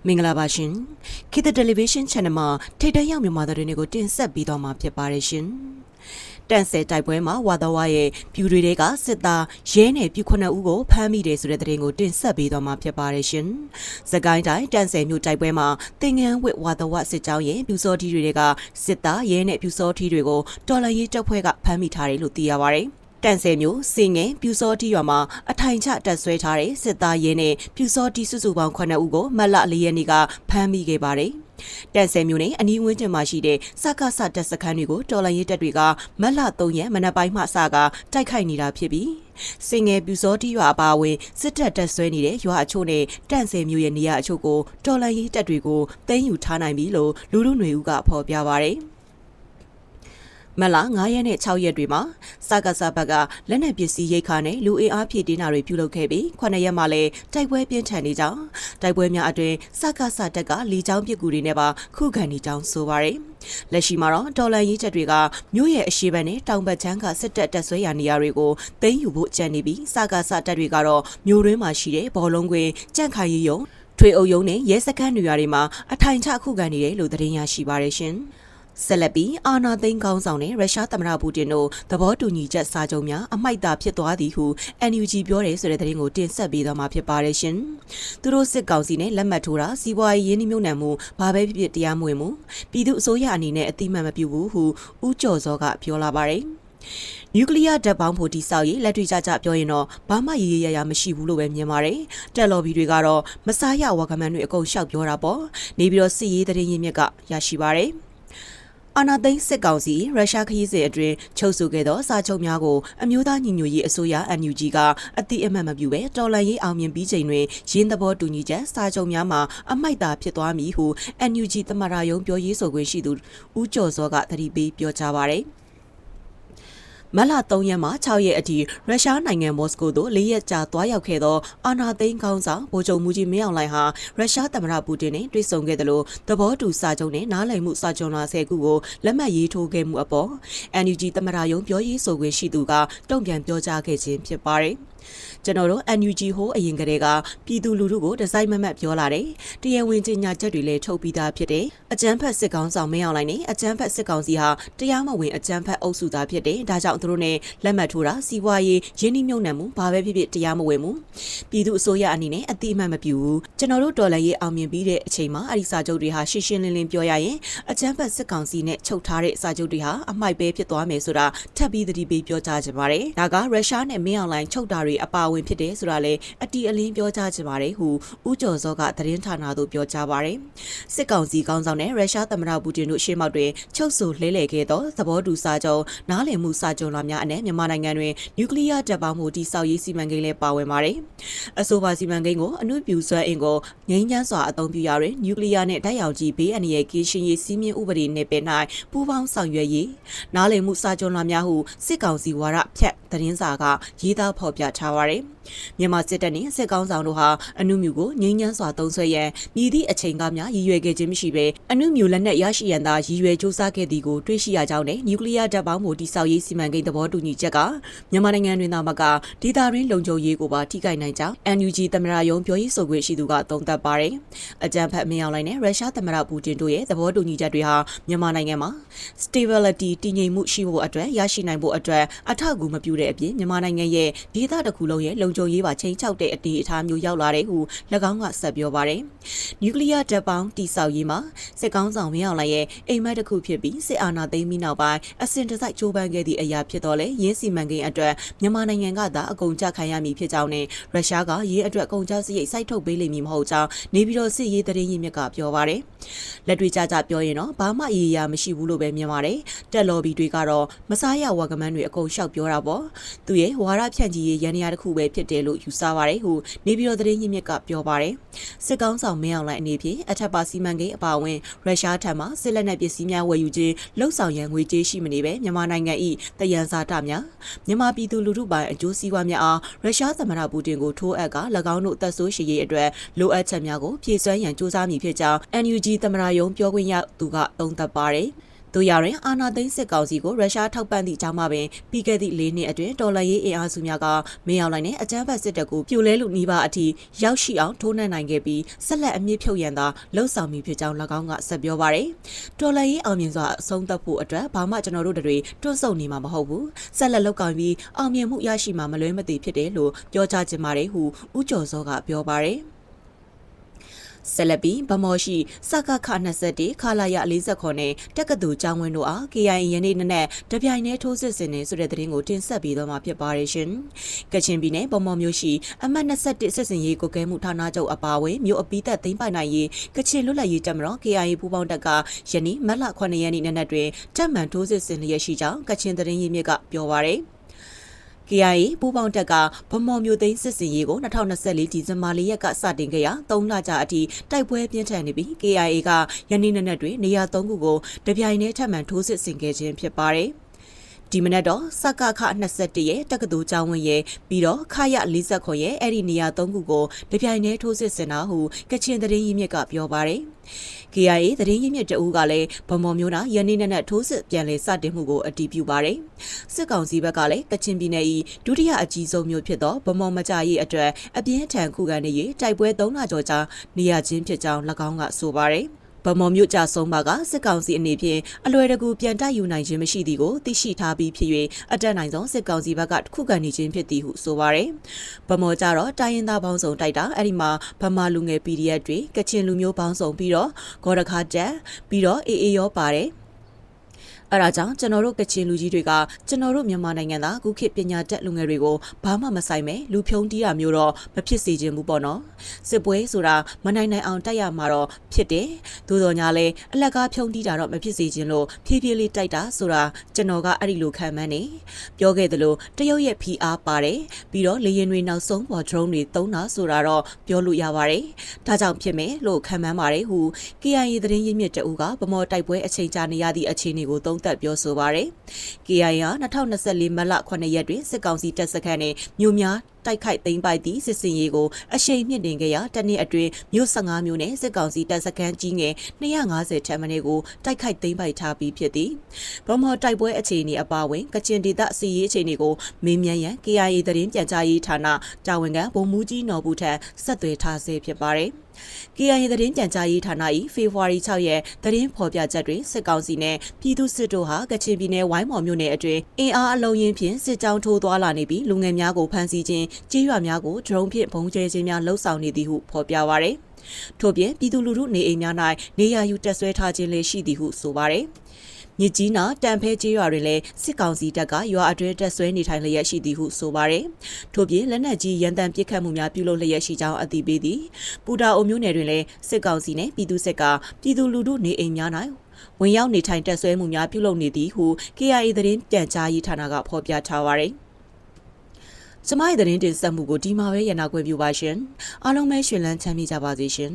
မင်္ဂလာပါရှင်ခေတ်သစ်တယ်လီဗေးရှင်း channel မှာထိပ်တန်းရောက်မြန်မာသတင်းတွေကိုတင်ဆက်ပေးသွားမှာဖြစ်ပါတယ်ရှင်တန်ဆယ်တိုက်ပွဲမှာဝါတော်ဝါရဲ့ပြူတွေကစစ်သားရဲနယ်ပြူ9ဦးကိုဖမ်းမိတယ်ဆိုတဲ့သတင်းကိုတင်ဆက်ပေးသွားမှာဖြစ်ပါတယ်ရှင်စကိုင်းတိုင်းတန်ဆယ်မြို့တိုက်ပွဲမှာတင်ငန်းဝစ်ဝါတော်ဝစစ်ကြောင်းရဲ့ပြူစောထီတွေကစစ်သားရဲနယ်ပြူစောထီတွေကိုတော်လှန်ရေးတပ်ဖွဲ့ကဖမ်းမိထားတယ်လို့သိရပါတယ်တန်ဆယ်မျိုးစင်ငယ်ပြူစောတီရွာမှာအထိုင်ချတက်ဆွဲထားတဲ့စစ်သားရဲနဲ့ပြူစောတီစုစုပေါင်း9ဦးကိုမတ်လ4ရက်နေ့ကဖမ်းမိခဲ့ပါတယ်။တန်ဆယ်မျိုးနဲ့အနီးဝန်းကျင်မှာရှိတဲ့စကားစတက်စခန်းတွေကိုတော်လှန်ရေးတပ်တွေကမတ်လ3ရက်မနက်ပိုင်းမှစကတိုက်ခိုက်နေတာဖြစ်ပြီးစင်ငယ်ပြူစောတီရွာအပါအဝင်စစ်တပ်တက်ဆွဲနေတဲ့ရွာအချို့နဲ့တန်ဆယ်မျိုးရဲ့နေရာအချို့ကိုတော်လှန်ရေးတပ်တွေကိုသိမ်းယူထားနိုင်ပြီလို့လူလူຫນွေဦးကဖော်ပြပါတယ်။မလ9ရက်နဲ့6ရက်တွေမှာစကားစဘက်ကလက်နက်ပစ္စည်းရိတ်ခါနဲ့လူအင်အားဖြည့်တင်းတာတွေပြုလုပ်ခဲ့ပြီး9ရက်မှာလည်းတိုက်ပွဲပြင်းထန်နေကြောင်းတိုက်ပွဲများအတွင်စကားစတက်ကလေကြောင်းပစ်ကူတွေနဲ့ပါခုခံနေကြောင်းဆိုပါရယ်လက်ရှိမှာတော့တော်လန်ရေးချက်တွေကမြို့ရဲ့အရှေ့ဘက်နဲ့တောင်ဘက်ချမ်းကစစ်တပ်တက်ဆွဲရာနေရာတွေကိုသိမ်းယူဖို့ကြံနေပြီးစကားစတက်တွေကတော့မြို့တွင်းမှာရှိတဲ့ဘောလုံးကွင်းကြန့်ခိုင်ရီယုံထွေအုပ်ယုံနဲ့ရဲစခန်းနေရာတွေမှာအထိုင်ချခုခံနေတယ်လို့သတင်းရရှိပါရရှင်ဆက်လက်ပြီးအာနာသိန်းကောင်းဆောင်နဲ့ရုရှားသမ္မတပူတင်တို့သဘောတူညီချက်စာချုပ်များအမိုက်သာဖြစ်သွားသည်ဟု NUG ပြောတယ်ဆိုတဲ့သတင်းကိုတင်ဆက်ပေးသွားမှာဖြစ်ပါတယ်ရှင်။သူတို့စစ်ကောင်စီနဲ့လက်မှတ်ထိုးတာစီးပွားရေးရင်းနှီးမြှုပ်နှံမှုဘာပဲဖြစ်ဖြစ်တရားမဝင်မှုပြည်သူအစိုးရအနေနဲ့အတိမတ်မပြုဘူးဟုဦးကျော်စောကပြောလာပါတယ်။နျူကလ িয়ার ဓာတ်ပေါင်းဖို့တိဆောက်ရေးလက်တွေ့ကြပြောရင်တော့ဘာမှရေရမရှိဘူးလို့ပဲမြင်ပါတယ်။တက်လော်ဘီတွေကတော့မစားရဝါကမန်တွေအကုန်ရှောက်ပြောတာပေါ့။နေပြီးတော့စစ်ရေးသတင်းရင်းမြစ်ကရရှိပါတယ်။အာနာသိန်းစစ်ကောင်စီရုရှားခရီးစဉ်အတွင်းချုပ်ဆိုခဲ့သောစာချုပ်များကိုအမျိုးသားညီညွတ်ရေးအစိုးရ NUG ကအတိအမှတ်မပြုဘဲတော်လှန်ရေးအောင်မြင်ပြီးချိန်တွင်ရင်းသဘောတူညီချက်စာချုပ်များမှာအမိုက်သာဖြစ်သွားမည်ဟု NUG သမ္မတရုံးပြောရေးဆိုခွင့်ရှိသူဦးကျော်စောကသတိပေးပြောကြားပါရယ်မလ3ရက်မှ6ရက်အထိရုရှားနိုင်ငံမော်စကိုသို့4ရက်ကြာသွားရောက်ခဲ့သောအာနာသိန်းကောင်းဆောင်ဗိုလ်ချုပ်မှုကြီးမင်းအောင်လှိုင်ဟာရုရှားသမ္မတပူတင်နဲ့တွေ့ဆုံခဲ့တယ်လို့သဘောတူစာချုပ်နဲ့နားလည်မှုစာချုပ်လာ10ခုကိုလက်မှတ်ရေးထိုးခဲ့မှုအပေါ် NUG သမ္မတရုံးပြောရေးဆိုခွင့်ရှိသူကတုံ့ပြန်ပြောကြားခဲ့ခြင်းဖြစ်ပါတယ်ကျွန်တော်တို့ NUG ဟိုအရင်ကတည်းကပြည်သူလူထုကိုဒီဇိုင်းမမတ်ပြောလာတယ်။တရားဝင်ကြေညာချက်တွေလည်းထုတ်ပြီးသားဖြစ်တယ်။အကြမ်းဖက်စစ်ကောင်ဆောင်မင်းအောင်လှိုင်နဲ့အကြမ်းဖက်စစ်ကောင်စီဟာတရားမဝင်အကြမ်းဖက်အုပ်စုသားဖြစ်တယ်။ဒါကြောင့်သူတို့နဲ့လက်မှတ်ထိုးတာစီးပွားရေးရင်းနှီးမြှုပ်နှံမှုဘာပဲဖြစ်ဖြစ်တရားမဝင်ဘူး။ပြည်သူအစိုးရအနေနဲ့အတိအမှတ်မပြုဘူး။ကျွန်တော်တို့တော်လှန်ရေးအောင်မြင်ပြီးတဲ့အချိန်မှာအဲ့ဒီစာချုပ်တွေဟာရှင်းရှင်းလင်းလင်းပြောရရင်အကြမ်းဖက်စစ်ကောင်စီနဲ့ချုပ်ထားတဲ့စာချုပ်တွေဟာအမိုက်ပဲဖြစ်သွားမယ်ဆိုတာထပ်ပြီးသတိပေးပြောကြားကြပါတယ်။ဒါကရုရှားနဲ့မင်းအောင်လှိုင်ချုပ်တာတွေအပါဝင်ဖြစ်တယ်ဆိုတာလေအတီအလင်းပြောကြားချင်ပါတယ်ဟုဦးကျော်စောကသတင်းဌာနသို့ပြောကြားပါတယ်စစ်ကောင်စီကောင်းဆောင်နဲ့ရုရှားသမ္မတပူတင်တို့ရှေ့မှောက်တွင်ချုပ်ဆိုလှဲလှယ်ခဲ့သောသဘောတူစာချုပ်နားလည်မှုစာချုပ်လာများအနက်မြန်မာနိုင်ငံတွင်နျူကလ িয়ার ဓာတ်ပေါင်းမှုတိစောက်ရေးစီမံကိန်းလည်းပါဝင်ပါတယ်အဆိုပါစီမံကိန်းကိုအမှုပြူဆွဲအင်ကိုငြိမ်းချမ်းစွာအသုံးပြုရာတွင်နျူကလ িয়ার နှင့်ဓာတ်ရောင်ခြည်ဘေးအန္တရာယ်ကင်းရှင်းရေးစီမင်းဥပဒေနှင့်ပင်၌ပူးပေါင်းဆောင်ရွက်ရေးနားလည်မှုစာချုပ်လာများဟုစစ်ကောင်စီဝါဒဖြတ်သတင်းစာကရေးသားဖော်ပြထားပါတယ်မြန်မာစစ်တပ်နှင့်စစ်ကောင်းဆောင်တို့ဟာအနုမြူကိုငြိမ်းချမ်းစွာသုံးစွဲရန်မြည်သည့်အချိန်ကများရည်ရွယ်ခဲ့ခြင်းမရှိဘဲအနုမြူလက်နက်ရရှိရန်သာရည်ရွယ်စူးစမ်းခဲ့သည်ကိုတွေ့ရှိရကြောင်းနဲ့နျူကလ িয়ার ဓာတ်ပေါင်းမှုတိစောက်ရေးစီမံကိန်းသဘောတူညီချက်ကမြန်မာနိုင်ငံတွင်သာမကဒေသတွင်းလုံခြုံရေးကိုပါထိခိုက်နိုင်ကြောင်း NUG သမ္မတရုံးပြောရေးဆိုခွင့်ရှိသူကသုံးသပ်ပါတယ်အကြံဖတ်မင်းအောင်လှိုင်နဲ့ရုရှားသမ္မတပူတင်တို့ရဲ့သဘောတူညီချက်တွေဟာမြန်မာနိုင်ငံမှာ stability တည်ငြိမ်မှုရှိဖို့အတွက်ရရှိနိုင်ဖို့အတွက်အထောက်အကူမပြုတဲ့အပြင်မြန်မာနိုင်ငံရဲ့ဒေသတစ်ခုလုံးရဲ့လုံခြုံရေးပါချိန်ချောက်တဲ့အတီအထားမျိုးရောက်လာတဲ့ဟု၎င်းကဆက်ပြောပါတယ်။နျူကလ িয়ার ဓာတ်ပေါင်းတိဆောက်ရေးမှာစစ်ကောင်းဆောင်မင်းအောင်လှိုင်ရဲ့အိမ်မက်တစ်ခုဖြစ်ပြီးစစ်အာဏာသိမ်းပြီးနောက်ပိုင်းအစဉ်တစိုက်ကြိုးပမ်းခဲ့သည့်အရာဖြစ်တော့လေရင်းစီမံကိန်းအတွက်မြန်မာနိုင်ငံကသာအကုန်ကြခံရမည်ဖြစ်ကြောင်းနဲ့ရုရှားကရေးအတွက်ကုန်ကျစရိတ်စိုက်ထုတ်ပေးလိမ့်မည်မဟုတ်ကြောင်းနေပြည်တော်စစ်ရေးသတင်းရင်းမြစ်ကပြောပါတယ်။လက်တွေ့ကြပြောရင်တော့ဘာမှအရေးအရာမရှိဘူးလို့ပဲမြင်ပါတယ်။တက်လော်ဘီတွေကတော့မစားရဝါကမန်းတွေအကုန်ရှောက်ပြောတာပေါ့။သူရဲ့ဝါရဖြန့်ကြီးရေးရန်ရာတစ်ခုပဲဖြစ်တယ်လို့ယူဆပါတယ်ဟုနေပြည်တော်သတင်းရင်းမြစ်ကပြောပါတယ်စစ်ကောင်းဆောင်မင်းအောင်လှိုင်အနေဖြင့်အထက်ပါစီမံကိန်းအပါအဝင်ရုရှားထံမှစစ်လက်နက်ပစ္စည်းများဝယ်ယူခြင်းလှုပ်ဆောင်ရန်ငွေကြေးရှိမနေပဲမြန်မာနိုင်ငံ၏တယံဇာတများမြန်မာပြည်သူလူထုပိုင်းအကျိုးစီးပွားများအားရုရှားသမ္မတပူတင်ကိုထိုးအပ်က၎င်းတို့အသက်ဆိုးရှည်ရေးအတွက်လိုအပ်ချက်များကိုဖြည့်စွမ်းရန်စ조사မည်ဖြစ်ကြောင်း NUG သမ္မတရုံးပြောခွင့်ရသူကသုံးသပ်ပါတယ် တို့ရရင်အာနာသိန်းစစ်ကောင်စီကိုရုရှားထောက်ပံ့သည့်အကြောင်းမှပင်ပြီးခဲ့သည့်၄နှစ်အတွင်းဒေါ်လာရေးအင်အားစုများကမင်းအောင်လှိုင်နဲ့အကြမ်းဖက်စစ်တပ်ကိုပြိုလဲလူနီးပါးအထိရောက်ရှိအောင်ထိုးနှက်နိုင်ခဲ့ပြီးဆက်လက်အမြင့်ဖြုတ်ရန်သာလှုံ့ဆော်မိဖြစ်ကြောင်း၎င်းကဆက်ပြောပါရယ်ဒေါ်လာရေးအောင်မြင်စွာအဆုံးသတ်ဖို့အတွက်ဘာမှကျွန်တော်တို့တွေတွန့်ဆုတ်နေမှာမဟုတ်ဘူးဆက်လက်လုပ်ကိုင်ပြီးအောင်မြင်မှုရရှိမှာမလွဲမသွေဖြစ်တယ်လို့ပြောကြားခြင်းပါတယ်ဟုဦးကျော်စောကပြောပါရယ်ဆက်လက်ပြီးဗမော်ရှိစကခ21ခလာရ49နဲ့တက္ကသိုလ်ကျောင်းဝင်းတို့အား KIA ယနေ့နဲ့တပြိုင်တည်းထိုးစစ်ဆင်နေဆိုတဲ့သတင်းကိုတင်ဆက်ပြီးတော့မှာဖြစ်ပါတယ်ရှင်။ကချင်ပြည်နယ်ဗမော်မြို့ရှိအမှတ်21စစ်စင်ရေးကိုကဲမှုဌာနချုပ်အပါအဝင်မြို့အပီးသက်သိမ်းပိုက်နိုင်ရေးကချင်လွတ်လပ်ရေးတပ်မတော် KIA ပူးပေါင်းတပ်ကယနေ့မတ်လ9ရက်နေ့နေ့တွင်တပ်မှန်ထိုးစစ်ဆင်လျက်ရှိကြောင်းကချင်သတင်းရင်းမြစ်ကပြောပါရယ်KIA ပူးပေါင်းတပ်ကဗမော်မြို့သိမ်းစစ်စင်ရေးကို2024ဒီဇင်ဘာ4ရက်ကစတင်ခဲ့ရာ3လကြာအထိတိုက်ပွဲပြင်းထန်နေပြီး KIA ကယနေ့နေ့တွင်နေရာ3ခုကိုတပြိုင်တည်းထပ်မံထိုးစစ်ဆင်ခဲ့ခြင်းဖြစ်ပါတယ်ဒီမနက်တော့စကခ21ရဲ့တက္ကသိုလ်ကျောင်းဝင်းရဲ့ပြီးတော့ခရ49ရဲ့အဲ့ဒီနေရာ3ခုကိုတပြိုင်တည်းထိုးစစ်ဆင်တာဟုကချင်သတင်းရင်းမြစ်ကပြောပါတယ်KIA သတင်းရင်းမြစ်တအူးကလည်းဗမော်မျိုးနာယနေ့နဲ့ထိုးစစ်ပြန်လည်စတင်မှုကိုအတည်ပြုပါတယ်စစ်ကောင်စီဘက်ကလည်းကချင်ပြည်နယ်၏ဒုတိယအကြီးဆုံးမြို့ဖြစ်သောဗမော်မကြရေးအတွက်အပြင်းထန်ခုခံနေ၍တိုက်ပွဲ3လကျော်ကြာနေရခြင်းဖြစ်ကြောင်း၎င်းကဆိုပါတယ်ဗမော်မြို့ကြဆုံးပါကစစ်ကောင်စီအနေဖြင့်အလွယ်တကူပြန်တိုက်ယူနိုင်ခြင်းမရှိသည်ကိုသိရှိထားပြီးဖြစ်၍အတက်နိုင်ဆုံးစစ်ကောင်စီဘက်ကခုခံနေခြင်းဖြစ်သည်ဟုဆိုပါရယ်ဗမော်ကြတော့တိုင်းရင်းသားပေါင်းစုံတိုက်တာအဲ့ဒီမှာဗမာလူငယ် PDF တွေကချင်လူမျိုးပေါင်းစုံပြီးတော့ဂေါ်ရခါတက်ပြီးတော့အေအေရောပါတယ်အဲ့ဒါကြောင့်ကျွန်တော်တို့ကချင်လူကြီးတွေကကျွန်တော်တို့မြန်မာနိုင်ငံသားခုခေတ်ပညာတတ်လူငယ်တွေကိုဘာမှမဆိုင်မဲလူဖြုံးတီးတာမျိုးတော့မဖြစ်စေချင်ဘူးပေါ့နော်စစ်ပွဲဆိုတာမနိုင်နိုင်အောင်တိုက်ရမှာတော့ဖြစ်တယ်သို့တော်ညာလဲအလက်ကားဖြုံးတီးတာတော့မဖြစ်စေချင်လို့ဖြည်းဖြည်းလေးတိုက်တာဆိုတာကျွန်တော်ကအဲ့ဒီလိုခံမှန်းနေပြောခဲ့သလိုတရုတ်ရဲ့ PR ပါတယ်ပြီးတော့လေရင်တွေနောက်ဆုံးပေါ် drone တွေသုံးတာဆိုတာတော့ပြောလို့ရပါတယ်ဒါကြောင့်ဖြစ်မယ်လို့ခံမှန်းပါတယ်ဟု KIA သတင်းရင်းမြစ်တအူးကဗမော်တိုက်ပွဲအချိန်ကြာနေရသည့်အခြေအနေကိုသက်ပြောဆိုပါရယ် KIA 2024မတ်လ9ရက်တွင်စစ်ကောင်စီတပ်စခန်းနှင့်မြို့များတိုက်ခိုက်သိမ်းပိုက်သည့်စစ်စင်ရေးကိုအရှိန်မြင့်တင်ခဲ့ရာတနည်းအတွင်းမြို့15မြို့နဲ့စစ်ကောင်စီတပ်စခန်းကြီးငယ်250ထက်မနည်းကိုတိုက်ခိုက်သိမ်းပိုက်ထားပြီးဖြစ်သည်ဗမော်တိုက်ပွဲအခြေအနေအပါအဝင်ကချင်ဒေသစီရေးအခြေအနေကိုမေးမြန်းရန် KIA သတင်းပြန်ကြားရေးဌာနတာဝန်ခံဗိုလ်မှူးကြီးနော်ဘူးထံဆက်သွယ်ထားဆဲဖြစ်ပါတယ်KIA သတင်းပြန်ကြားရေးဌာန၏ဖေဖော်ဝါရီ6ရက်သတင်းဖော်ပြချက်တွင်စစ်ကောင်စီနှင့်ပြည်သူစစ်တို့ဟာကချင်ပြည်နယ်ဝိုင်းမော်မြို့နယ်အတွင်းအင်အားအလုံးရင်းဖြင့်စစ်ကြောင်းထိုးသွားလာနေပြီးလူငယ်များကိုဖမ်းဆီးခြင်းကြေးရွာများကိုဒရုန်းဖြင့်ပုံကျဲခြင်းများလှုပ်ဆောင်နေသည်ဟုဖော်ပြပါရယ်ထို့ပြင်ပြည်သူလူထုနေအိမ်များ၌နေရာယူတက်ဆွဲထားခြင်းလည်းရှိသည်ဟုဆိုပါရယ်မြစ်ကြီးနားတန်ဖဲကျေးရွာတွင်လည်းစစ်ကောင်စီတပ်ကရွာအတွင်းတက်ဆွဲနေထိုင်လျက်ရှိသည်ဟုဆိုပါရယ်ထို့ပြင်လက်နက်ကြီးရန်တမ်းပစ်ခတ်မှုများပြုလုပ်လျက်ရှိကြောင်းအသိပေးသည်ပူတာအိုမြို့နယ်တွင်လည်းစစ်ကောင်စီနှင့်ပြည်သူစစ်ကပြည်သူလူထုနေအိမ်များ၌ဝင်ရောက်နေထိုင်တက်ဆွဲမှုများပြုလုပ်နေသည်ဟု KIA သတင်းပြန်ကြားရေးဌာနကဖော်ပြထားပါရယ်ကျမရဲ့သတင်းတင်ဆက်မှုကိုဒီမှာပဲရနာခွင့်ပြုပါရှင်အားလုံးပဲရှင်လန်းချမ်းမြေ့ကြပါစေရှင်